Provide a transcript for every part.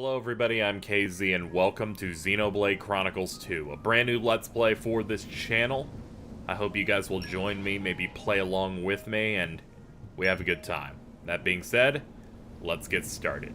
Hello everybody, I'm KZ and welcome to Xenoblade Chronicles 2, a brand new Let's Play for this channel. I hope you guys will join me, maybe play along with me, and we have a good time. That being said, let's get started.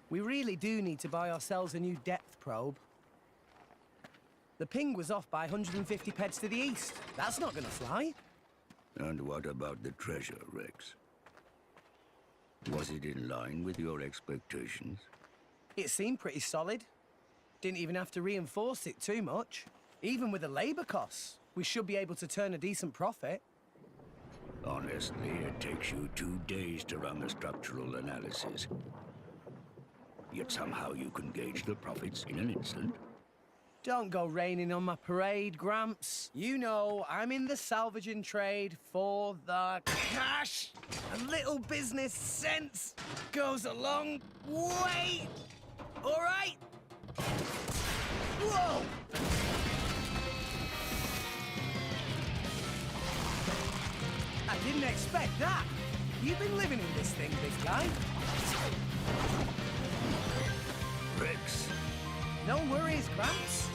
We really do need to buy ourselves a new depth probe. The ping was off by 150 peds to the east. That's not gonna fly. And what about the treasure, Rex? Was it in line with your expectations? It seemed pretty solid. Didn't even have to reinforce it too much. Even with the labor costs, we should be able to turn a decent profit. Honestly, it takes you 2 days to run the structural analysis. Yet somehow you can gauge the profits in an instant. Don't go raining on my parade, Gramps. You know, I'm in the salvaging trade for the cash. A little business sense goes a long way. All right? Whoa! I didn't expect that. You've been living in this thing, big guy. Rex. No worries, Gramps.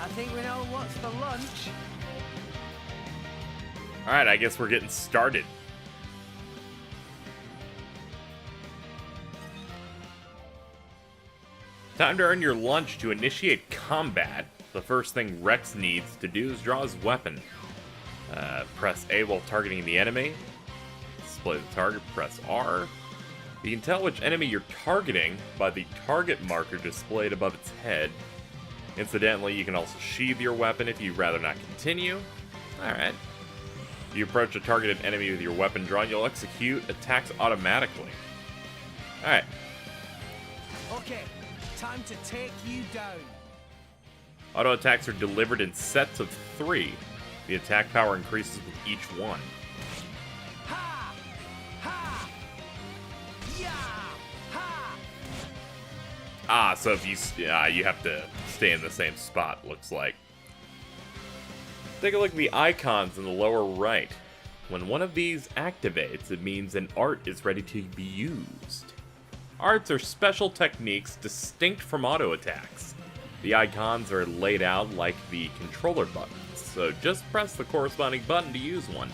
I think we know what's for lunch. Alright, I guess we're getting started. Time to earn your lunch. To initiate combat, the first thing Rex needs to do is draw his weapon. Press A while targeting the enemy. display the target, press R. You can tell which enemy you're targeting by the target marker displayed above its head. Incidentally, you can also sheath your weapon if you'd rather not continue. Alright. If you approach a targeted enemy with your weapon drawn, you'll execute attacks automatically. Alright. Okay, time to take you down. Auto attacks are delivered in sets of 3. The attack power increases with each one. Ha! Ha! Yeah! Ha! Ah, so if you have to stay in the same spot, looks like. Take a look at the icons in the lower right. When one of these activates, it means an art is ready to be used. Arts are special techniques distinct from auto attacks. The icons are laid out like the controller buttons, so just press the corresponding button to use one.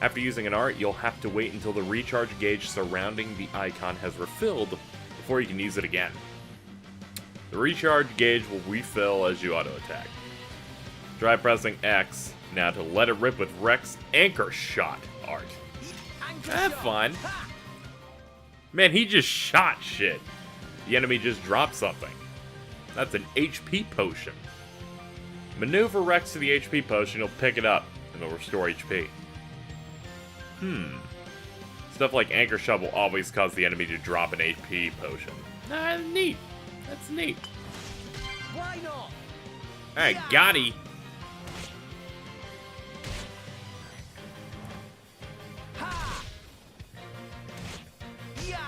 After using an art, you'll have to wait until the recharge gauge surrounding the icon has refilled before you can use it again. The recharge gauge will refill as you auto attack. Try pressing X now to let it rip with Rex Anchor Shot art. That's fun. Man, he just shot shit. The enemy just dropped something. That's an HP potion. Maneuver Rex to the HP potion, he'll pick it up, and it'll restore HP. Stuff like Anchor Shot will always cause the enemy to drop an HP potion. Neat. That's neat. Why not? Alright, got he. Ha! Yeah!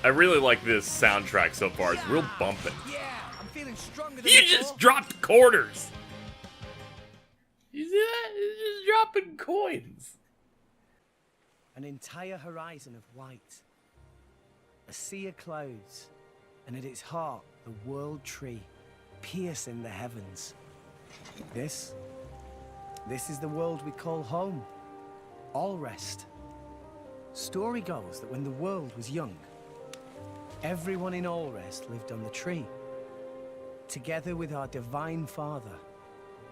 I really like this soundtrack so far. It's real bumping. Yeah, I'm feeling stronger than You before. just dropped quarters. You see that? It's just dropping coins. An entire horizon of white. A sea of clouds. And at its heart, the world tree, piercing the heavens. This is the world we call home. Allrest. Story goes that when the world was young, everyone in Allrest lived on the tree, together with our divine father,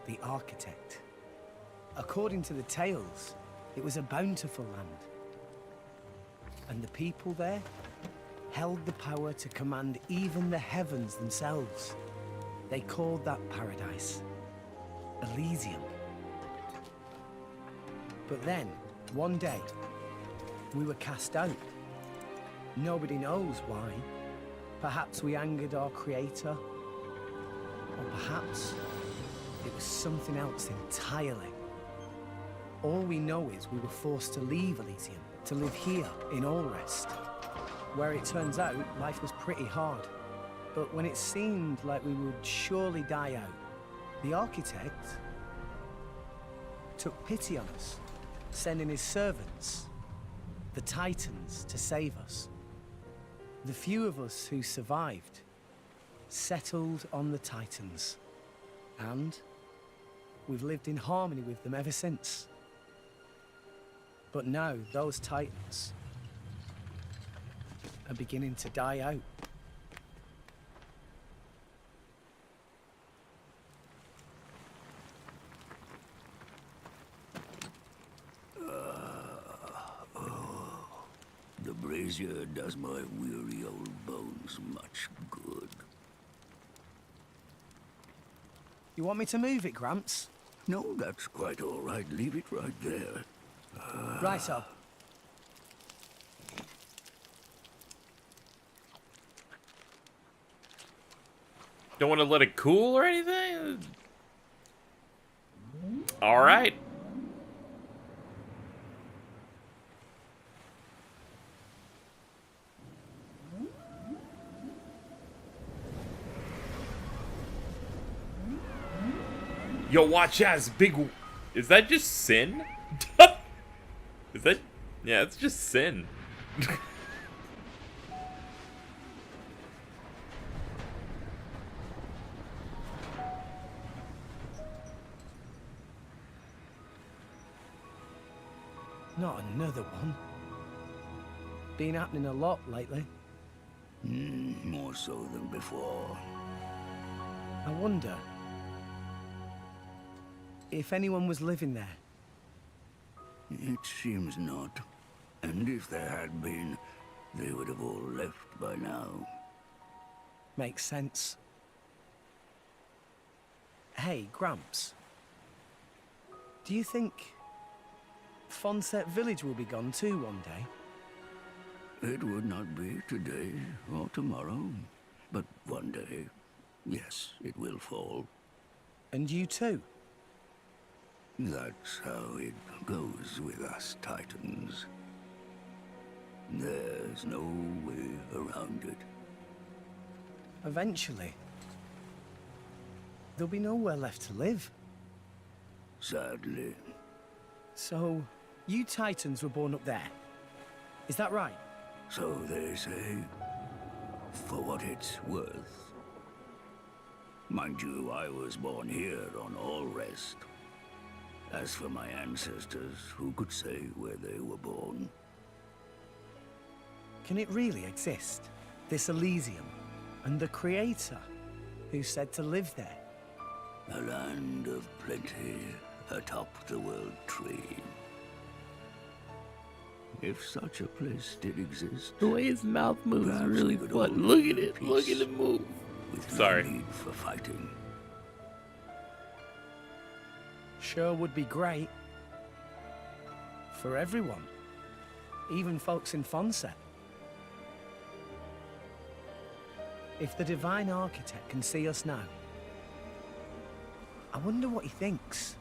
the architect. According to the tales, it was a bountiful land. And the people there held the power to command even the heavens themselves. They called that paradise Elysium. But then, one day, we were cast out. Nobody knows why. Perhaps we angered our creator, or perhaps it was something else entirely. All we know is we were forced to leave Elysium to live here in Allrest, where it turns out life was pretty hard. But when it seemed like we would surely die out, the architect took pity on us, sending his servants, the Titans, to save us. The few of us who survived settled on the Titans, and we've lived in harmony with them ever since. But now those Titans are beginning to die out. The brazier does my weary old bones much good. You want me to move it, Gramps? No, that's quite all right. Leave it right there. Righto. Don't want to let it cool or anything? Alright. Yo, watch out, it's big. Is that just sin? Is that? Yeah, it's just sin. Not another one. Been happening a lot lately. More so than before. I wonder if anyone was living there. It seems not. And if there had been, they would have all left by now. Makes sense. Hey, Gramps. Do you think Fonset Village will be gone too one day? It would not be today or tomorrow, but one day, yes, it will fall. And you too? That's how it goes with us Titans. There's no way around it. Eventually. There'll be nowhere left to live. Sadly. So, you Titans were born up there. Is that right? So they say, for what it's worth. Mind you, I was born here on All Rest. As for my ancestors, who could say where they were born? Can it really exist? This Elysium? And the Creator? Who said to live there? A land of plenty atop the world tree. If such a place did exist, The way his mouth moves is perhaps really we would all fun. Look live at in it. Look peace, at it move. with Sorry. no need for fighting. Sure would be great. For everyone. Even folks in Fonset. If the Divine Architect can see us now, I wonder what he thinks.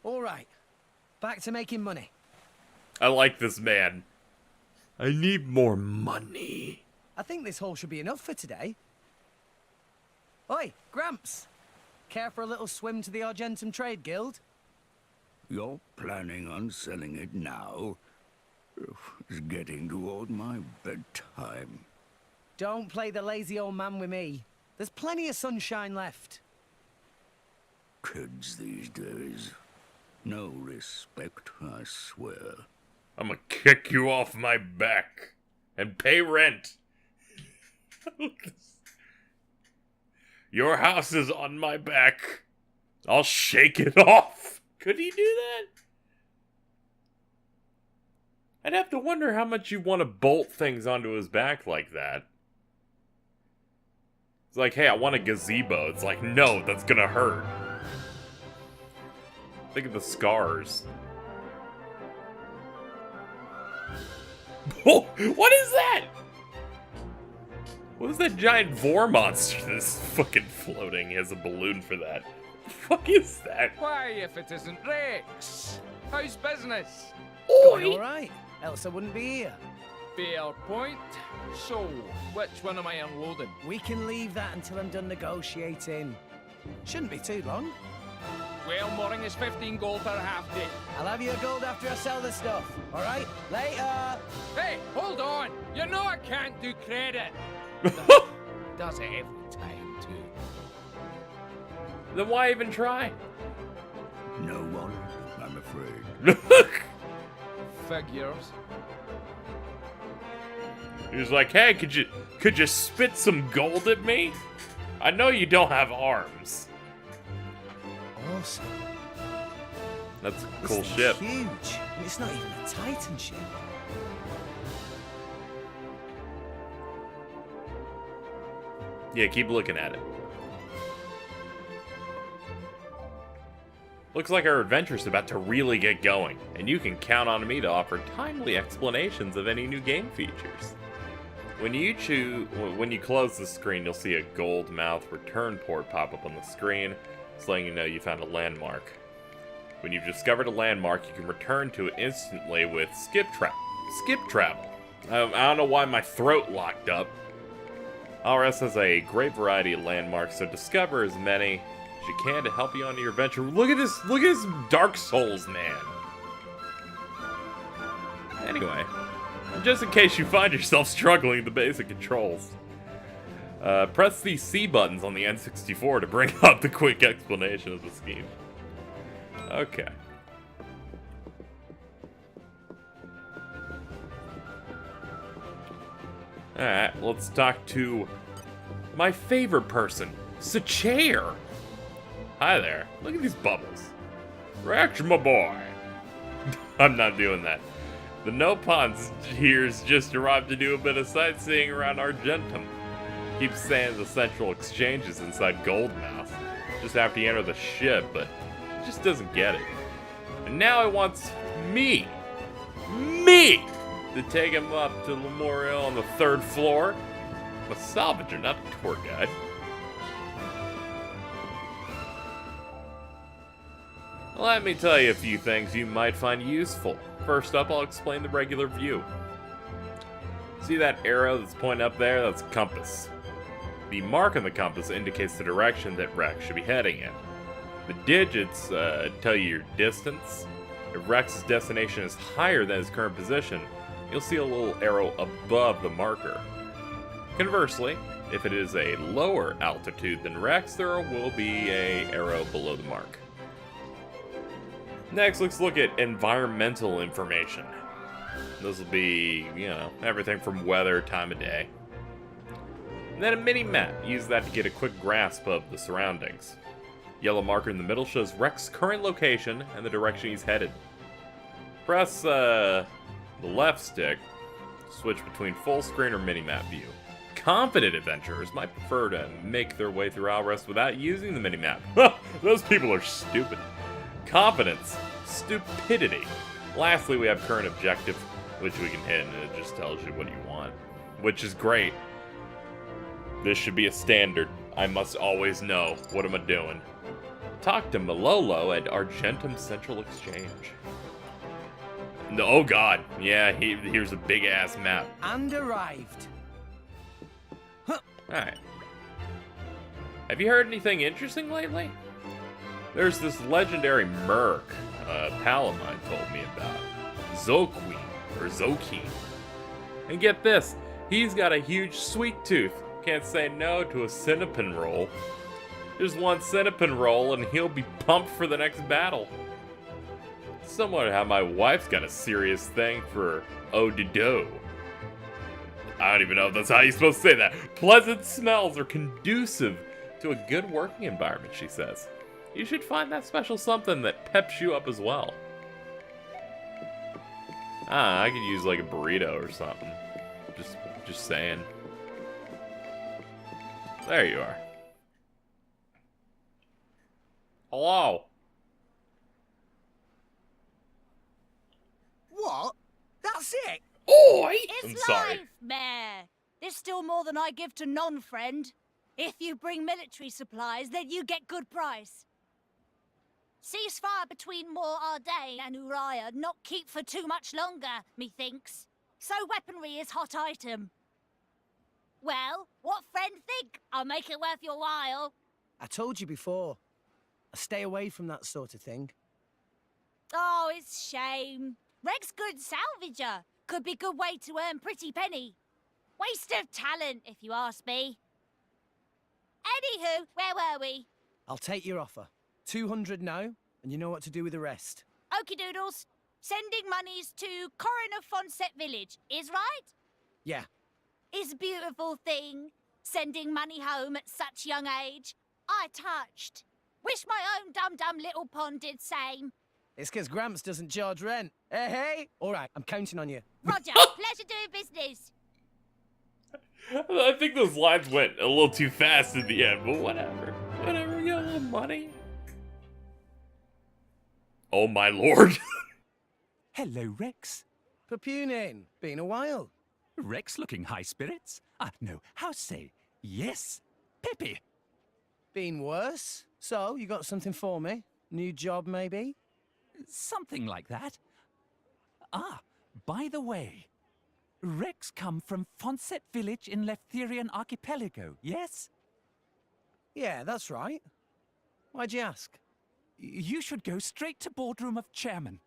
All right, back to making money. I like this man. I need more money. I think this haul should be enough for today. Oi, Gramps! Care for a little swim to the Argentum Trade Guild? You're planning on selling it now? It's getting toward my bedtime. Don't play the lazy old man with me. There's plenty of sunshine left. Kids these days. No respect, I swear. I'm gonna kick you off my back and pay rent. Your house is on my back. I'll shake it off. Could he do that? I'd have to wonder how much you want to bolt things onto his back like that. It's like, hey, I want a gazebo. It's like, no, that's gonna hurt. Think of the scars. Oh, what is that? What is that giant vor monster that's fucking floating? He has a balloon for that. What the fuck is that? Why, if it isn't Rex? How's business? Going all right, else I wouldn't be here. Fair point. So, which one am I unloading? We can leave that until I'm done negotiating. Shouldn't be too long. Well, mooring is 15 gold per half day. I'll have your gold after I sell the stuff. All right? Later. Hey, hold on! You know I can't do credit. Does it every time, too. Then why even try? No one, I'm afraid. Figures. He was like, hey, could you spit some gold at me? I know you don't have arms. Awesome. That's a This cool thing's ship. huge. And it's not even a Titan ship. Yeah, keep looking at it. Looks like our adventure's about to really get going, and you can count on me to offer timely explanations of any new game features. When you close the screen, you'll see a gold mouth return port pop up on the screen, just letting you know you found a landmark. When you've discovered a landmark, you can return to it instantly with skip travel. I don't know why my throat locked up. RS has a great variety of landmarks, so discover as many as you can to help you on your adventure. Look at this Dark Souls man. Anyway, just in case you find yourself struggling with the basic controls, Press the C buttons on the N64 to bring up the quick explanation of the scheme. Okay. Alright, let's talk to my favorite person, Salvager. Hi there. Look at these bubbles. Rex, my boy. I'm not doing that. The Nopons here's just arrived to do a bit of sightseeing around Argentum. Keeps saying the central exchange is inside Goldmouth. Just after you enter the ship, but just doesn't get it. And now he wants me to take him up to Memorial on the 3rd floor. I'm a salvager, not a tour guide. Let me tell you a few things you might find useful. First up, I'll explain the regular view. See that arrow that's pointing up there? That's a compass. The mark on the compass indicates the direction that Rex should be heading in. The digits tell you your distance. If Rex's destination is higher than his current position, you'll see a little arrow above the marker. Conversely, if it is a lower altitude than Rex, there will be an arrow below the mark. Next, let's look at environmental information. This will be, everything from weather, time of day. And then a mini-map. Use that to get a quick grasp of the surroundings. Yellow marker in the middle shows Rex's current location and the direction he's headed. Press the left stick, switch between full screen or mini-map view. Confident adventurers might prefer to make their way through Alrest without using the mini-map. Those people are stupid. Confidence, stupidity. Lastly, we have current objective, which we can hit, and it just tells you what you want, which is great. This should be a standard. I must always know. What am I doing? Talk to Malolo at Argentum Central Exchange. No, oh god. Yeah, here's a big-ass map. And arrived. Alright. Have you heard anything interesting lately? There's this legendary merc, pal of mine told me about. Zoki. And get this, he's got a huge sweet tooth. Can't say no to a cinnamon roll. Just one cinnamon roll and he'll be pumped for the next battle. Similar to how my wife's got a serious thing for Odido. I don't even know if that's how you're supposed to say that. Pleasant smells are conducive to a good working environment, she says. You should find that special something that peps you up as well. I could use like a burrito or something. Just saying. There you are. Hello. What? That's it? Oi! I'm It's sorry. life, Mayor. There's still more than I give to non-friend. If you bring military supplies, then you get good price. Ceasefire between Moor Ardain and Uriah not keep for too much longer, methinks. So weaponry is hot item. Well, what friend think? I'll make it worth your while. I told you before. I stay away from that sort of thing. Oh, it's shame. Reg's good salvager. Could be good way to earn pretty penny. Waste of talent, if you ask me. Anywho, where were we? I'll take your offer. 200 now, and you know what to do with the rest. Okie doodles. Sending monies to Coroner Fonset Village, is right? Yeah. Is a beautiful thing. Sending money home at such young age. I touched. Wish my own dum-dum little pond did same. It's 'cause Gramps doesn't charge rent. Hey! All right, I'm counting on you. Roger, pleasure doing business. I think those lines went a little too fast at the end, but whatever. Whatever, you got a little money. Oh my lord. Hello, Rex. Papunin, been a while. Rex looking high spirits? No, how say, yes, Peppy. Been worse? So, you got something for me? New job, maybe? Something like that. By the way, Rex come from Fonset Village in Leftherian Archipelago, yes? Yeah, that's right. Why'd you ask? You should go straight to boardroom of chairman.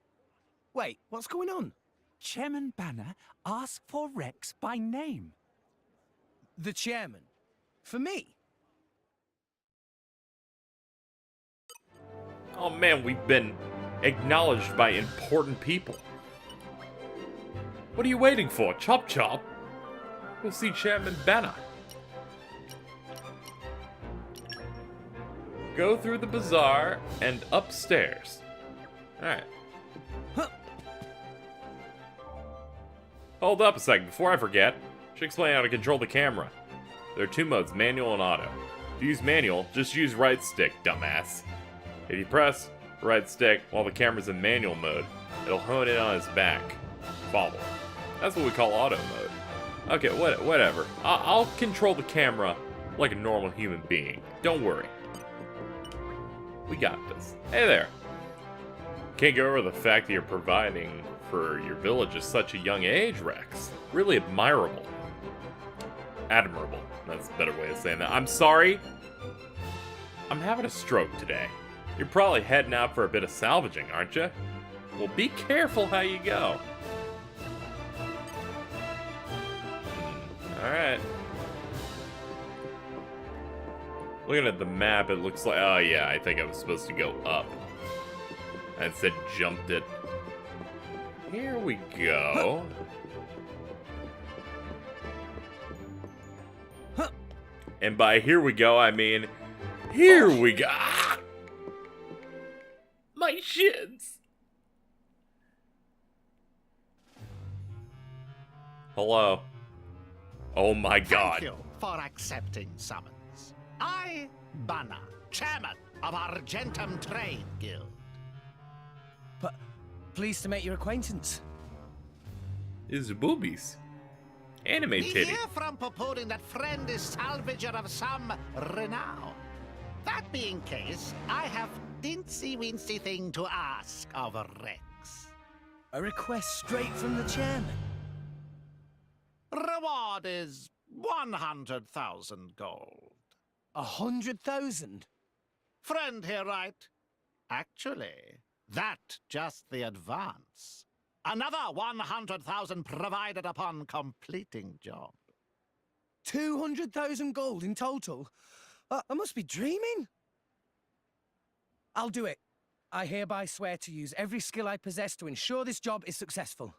Wait, what's going on? Chairman Banner asked for Rex by name. The chairman? For me? Oh man, we've been acknowledged by important people. What are you waiting for? Chop chop? We'll see Chairman Banner. Go through the bazaar and upstairs. Alright. Hold up a second, before I forget, I should explain how to control the camera. There are two modes, manual and auto. To use manual, just use right stick, dumbass. If you press right stick while the camera's in manual mode, it'll hone in on his back. Follow. That's what we call auto mode. Okay, whatever. I'll control the camera like a normal human being. Don't worry. We got this. Hey there. Can't get over the fact that you're providing for your village at such a young age, Rex. Really admirable. Admirable. That's a better way of saying that. I'm sorry. I'm having a stroke today. You're probably heading out for a bit of salvaging, aren't you? Well, be careful how you go. Alright. Looking at the map, it looks like... Oh, yeah, I think I was supposed to go up. I instead jumped it. Here we go. And by here we go, I mean... Here we go! Ah! My shins! Hello. Oh my god. Thank you for accepting summons. I, Banner, chairman of Argentum Trade Guild. But pleased to make your acquaintance. Is boobies. Anime We titty. hear from purporting that friend is salvager of some renown. That being case, I have dincy-wincy thing to ask of Rex. A request straight from the chairman. Reward is 100,000 gold. 100,000? Friend here, right? Actually, that just the advance. Another 100,000 provided upon completing job. 200,000 gold in total? I must be dreaming. I'll do it. I hereby swear to use every skill I possess to ensure this job is successful.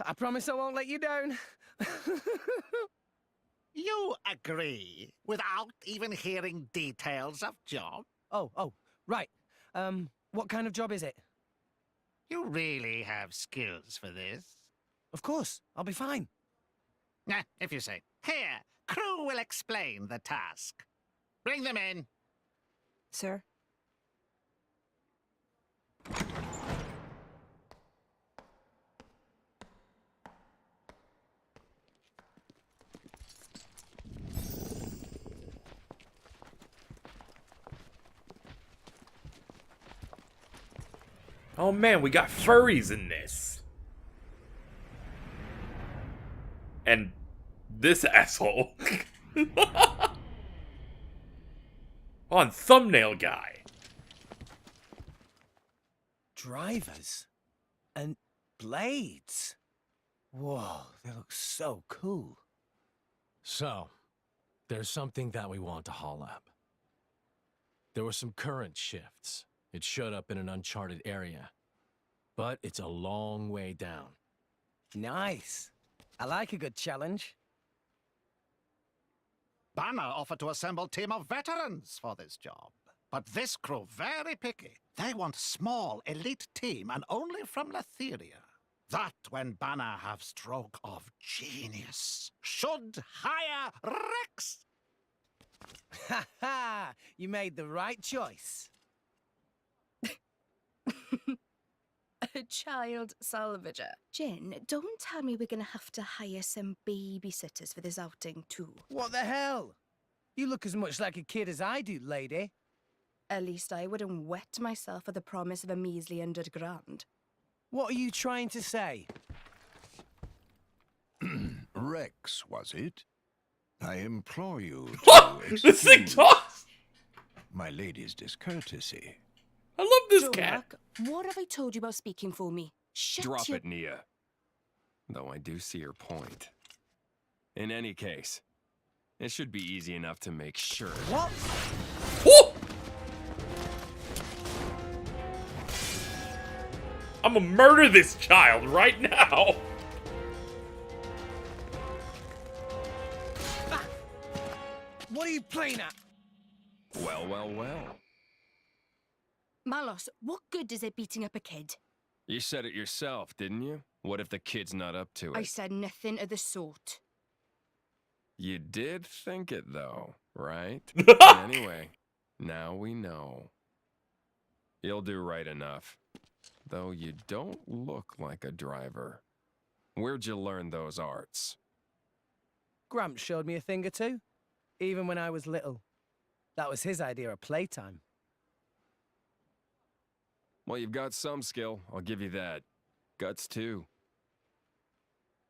I promise I won't let you down. You agree without even hearing details of job? Oh, right. What kind of job is it? You really have skills for this? Of course, I'll be fine. If you say. Here, crew will explain the task. Bring them in. Sir? Oh man, we got furries in this. And this asshole. On thumbnail guy. Drivers and blades. Whoa, they look so cool. So, there's something that we want to haul up. There were some current shifts. It showed up in an uncharted area. But it's a long way down. Nice. I like a good challenge. Banner offered to assemble a team of veterans for this job. But this crew very picky. They want small, elite team and only from Letheria. That when Banner have stroke of genius. Should hire Rex. Ha ha! You made the right choice. A child salvager. Jen, don't tell me we're gonna have to hire some babysitters for this outing too. What the hell? You look as much like a kid as I do, lady. At least I wouldn't wet myself for the promise of a measly $100,000. What are you trying to say? Rex, was it? I implore you This thing excuse talks. my lady's discourtesy. I love this Joe cat. Mac, what have I told you about speaking for me? Shut Drop your... it, Nia. Though I do see your point. In any case, It should be easy enough to make sure. What? Woo! I'm gonna murder this child right now. What are you playing at? Well, well, well. Malos, what good is it beating up a kid? You said it yourself, didn't you? What if the kid's not up to it? I said nothing of the sort. You did think it, though, right? Anyway, now we know. You'll do right enough. Though you don't look like a driver. Where'd you learn those arts? Gramps showed me a thing or two, even when I was little. That was his idea of playtime. Well, you've got some skill, I'll give you that. Guts, too.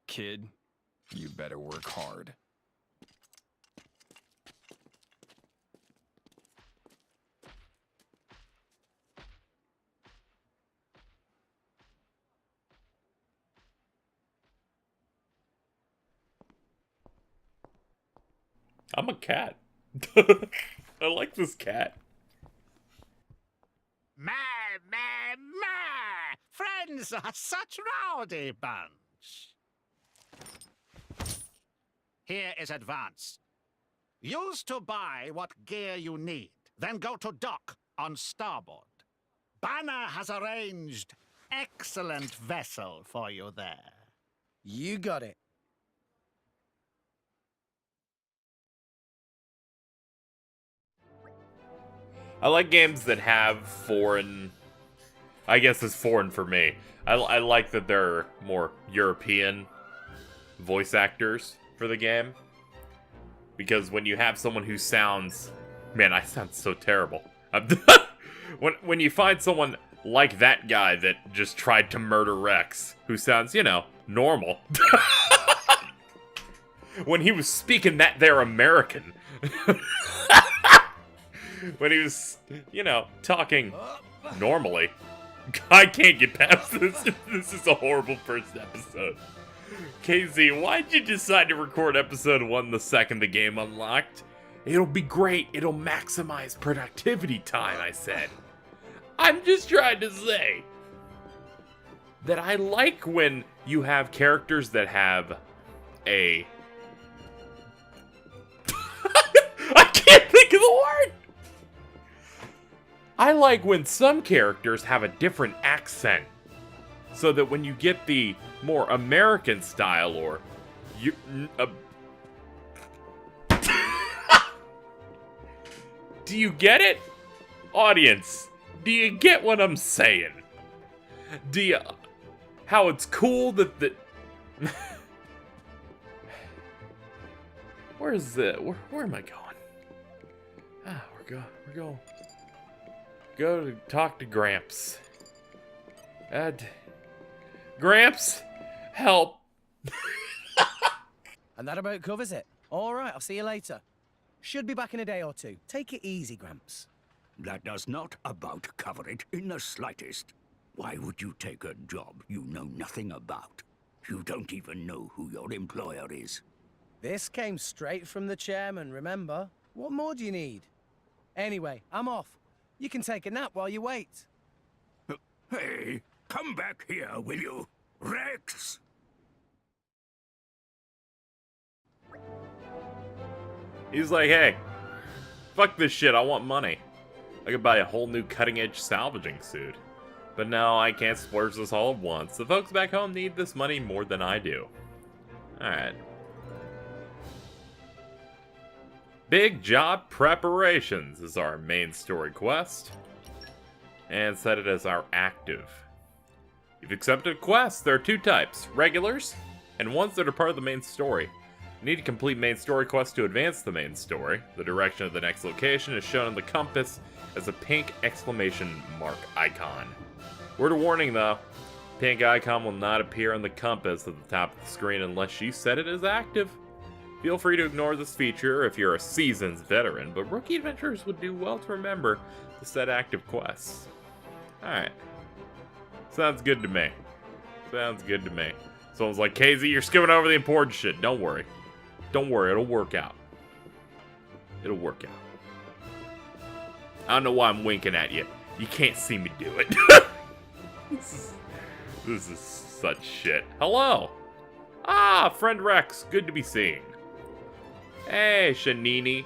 Kid, you better work hard. I'm a cat. I like this cat. Ma, friends are such rowdy bunch. Here is advance. Use to buy what gear you need, then go to dock on starboard. Banner has arranged excellent vessel for you there. You got it. I like games that have foreign... I guess it's foreign for me. I like that they're more European voice actors for the game. Because when you have someone who sounds... Man, I sound so terrible. When you find someone like that guy that just tried to murder Rex, who sounds, you know, normal. When he was speaking that they're American. When he was, you know, talking normally. I can't get past this. This is a horrible first episode. KZ, why'd you decide to record episode 1 the second the game unlocked? It'll be great. It'll maximize productivity time, I said. I'm just trying to say that I like when you have characters that have a... I can't think of the word! I like when some characters have a different accent, so that when you get the more American style or do you get it? Audience, do you get what I'm saying? Do you... How it's cool that the... Where is the... Where am I going? Ah, we're going... Go to talk to Gramps. Gramps, help. And that about covers it. All right, I'll see you later. Should be back in a day or two. Take it easy, Gramps. That does not about cover it in the slightest. Why would you take a job you know nothing about? You don't even know who your employer is. This came straight from the chairman, remember? What more do you need? Anyway, I'm off. You can take a nap while you wait. Hey, come back here, will you? Rex! He's like, hey, fuck this shit, I want money. I could buy a whole new cutting-edge salvaging suit. But no, I can't splurge this all at once. The folks back home need this money more than I do. Alright. Big Job Preparations is our main story quest. And set it as our active. You've accepted a quest. There are 2 types, regulars, and ones that are part of the main story. You need to complete main story quests to advance the main story. The direction of the next location is shown on the compass as a pink exclamation mark icon. Word of warning though, pink icon will not appear on the compass at the top of the screen unless you set it as active. Feel free to ignore this feature if you're a seasoned veteran, but rookie adventurers would do well to remember to set active quests. Alright. Sounds good to me. Sounds good to me. Someone's like, KZ, you're skipping over the important shit. Don't worry. Don't worry, it'll work out. It'll work out. I don't know why I'm winking at you. You can't see me do it. This is such shit. Hello. Ah, friend Rex. Good to be seen. Hey, Shanini.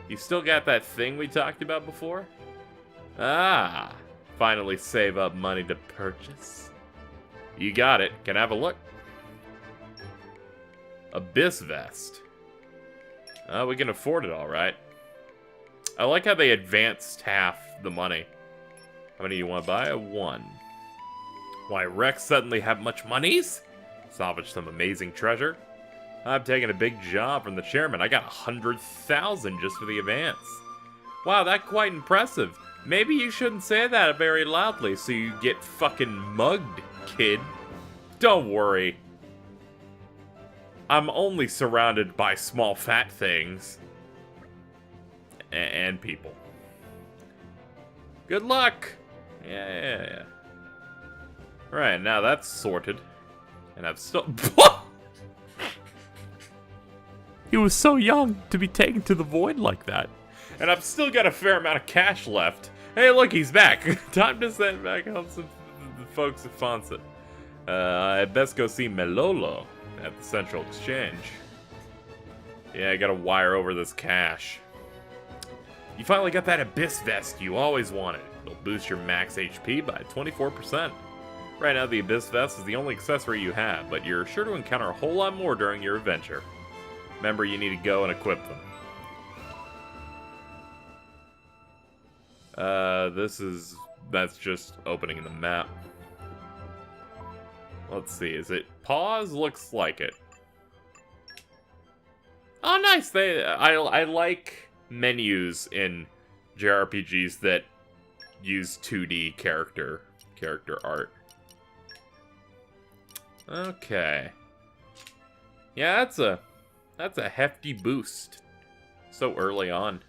You still got that thing we talked about before? Ah, finally save up money to purchase. You got it. Can I have a look? Abyss Vest. Oh, we can afford it, alright. I like how they advanced half the money. How many do you want to buy? 1. Why, Rex suddenly have much monies? Salvage some amazing treasure. I'm taking a big job from the chairman. I got 100,000 just for the advance. Wow, that's quite impressive. Maybe you shouldn't say that very loudly so you get fucking mugged, kid. Don't worry. I'm only surrounded by small fat things. And people. Good luck! Yeah. Right, now that's sorted. And I've still... He was so young to be taken to the void like that. And I've still got a fair amount of cash left. Hey, look, he's back. Time to send back home some the folks at Fonset. I best go see Melolo at the Central Exchange. Yeah, I gotta wire over this cash. You finally got that Abyss Vest you always wanted. It'll boost your max HP by 24%. Right now, the Abyss Vest is the only accessory you have, but you're sure to encounter a whole lot more during your adventure. Remember, you need to go and equip them. That's just opening the map. Let's see, is it pause? Looks like it. Oh, nice! I like menus in JRPGs that use 2D character art. Okay. Yeah, that's a hefty boost. So early on.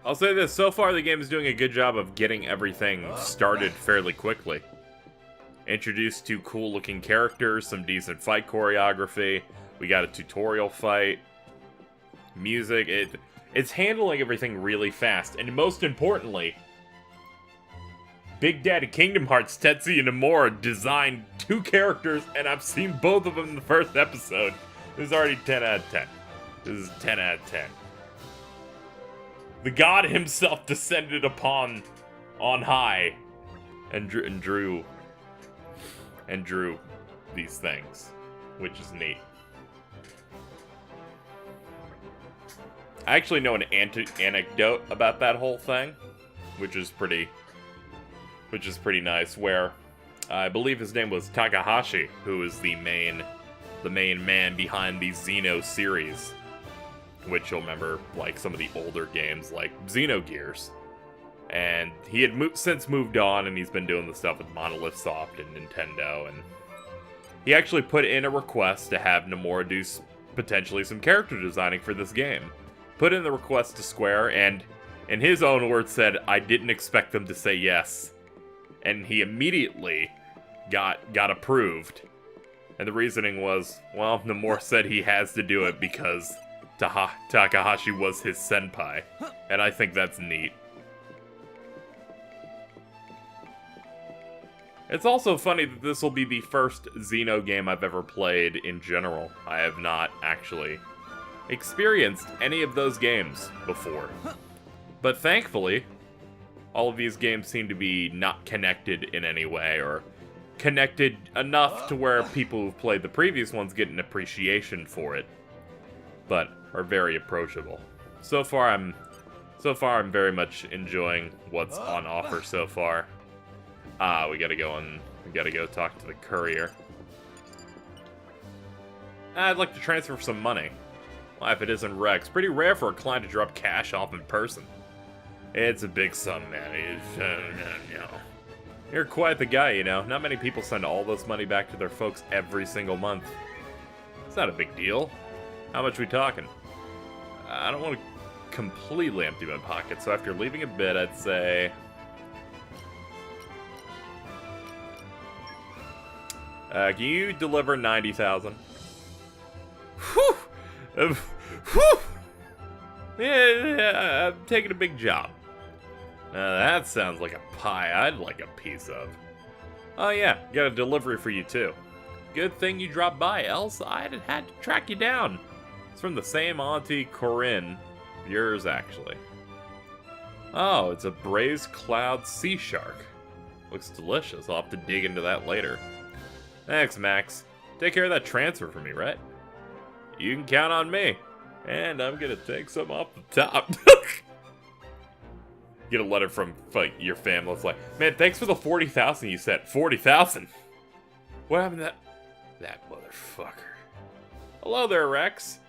I'll say this, so far the game is doing a good job of getting everything started fairly quickly. Introduced 2 cool looking characters, some decent fight choreography, we got a tutorial fight, music, it's handling everything really fast, and most importantly, Big Daddy Kingdom Hearts Tetsuya Nomura designed 2 characters, and I've seen both of them in the first episode. This is already 10 out of 10. This is 10 out of 10. The god himself descended upon on high and drew these things, which is neat. I actually know an anecdote about that whole thing, which is pretty nice, where I believe his name was Takahashi, who is the main man behind the Xeno series, which you'll remember, like, some of the older games, like Xenogears. And he had since moved on, and he's been doing the stuff with Monolith Soft and Nintendo, and he actually put in a request to have Nomura do potentially some character designing for this game. Put in the request to Square, and in his own words said, I didn't expect them to say yes. And he immediately got approved. And the reasoning was, well, Nomura said he has to do it because Takahashi was his senpai. And I think that's neat. It's also funny that this will be the first Xeno game I've ever played in general. I have not actually experienced any of those games before. But thankfully, all of these games seem to be not connected in any way, or connected enough to where people who've played the previous ones get an appreciation for it, but are very approachable. So far I'm very much enjoying what's on offer so far. We gotta go talk to the courier. I'd like to transfer some money. Well, if it isn't Rex, pretty rare for a client to drop cash off in person. It's a big sum, man. You're quite the guy, you know. Not many people send all this money back to their folks every single month. It's not a big deal. How much we talking? I don't want to completely empty my pocket, so after leaving a bit, I'd say... Can you deliver 90,000? Whew! Whew! Yeah, I'm taking a big job. That sounds like a pie I'd like a piece of. Oh yeah, got a delivery for you too. Good thing you dropped by, else I'd have had to track you down. It's from the same Auntie Corinne. Yours, actually. Oh, it's a braised cloud sea shark. Looks delicious. I'll have to dig into that later. Thanks, Max. Take care of that transfer for me, right? You can count on me. And I'm gonna take some off the top. Get a letter from your family. It's like, man, thanks for the 40,000 you sent. 40,000? What happened to that motherfucker? Hello there, Rex.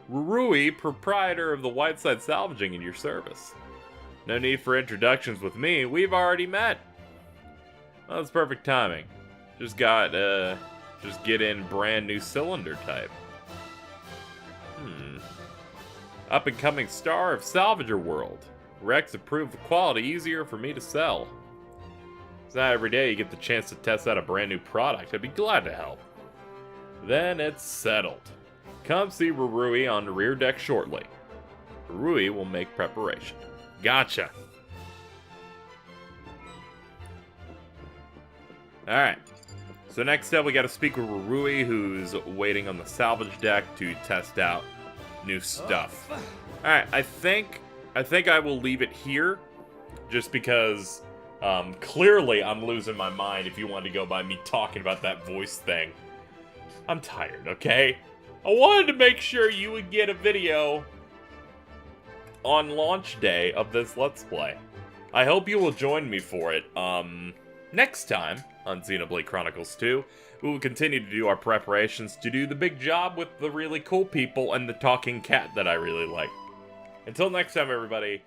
Rui, proprietor of the Whiteside Salvaging, in your service. No need for introductions with me. We've already met. Well, that's perfect timing. Just get in brand new cylinder type. Up and coming star of Salvager world. Rex approved the quality easier for me to sell. It's not every day you get the chance to test out a brand new product. I'd be glad to help. Then it's settled. Come see Rui on the rear deck shortly. Rui will make preparation. Gotcha. Alright. So next up we gotta speak with Rui, who's waiting on the salvage deck to test out new stuff. Alright, I think I will leave it here. Just because clearly I'm losing my mind if you want to go by me talking about that voice thing. I'm tired, okay? I wanted to make sure you would get a video on launch day of this Let's Play. I hope you will join me for it. Next time on Xenoblade Chronicles 2, we will continue to do our preparations to do the big job with the really cool people and the talking cat that I really like. Until next time, everybody,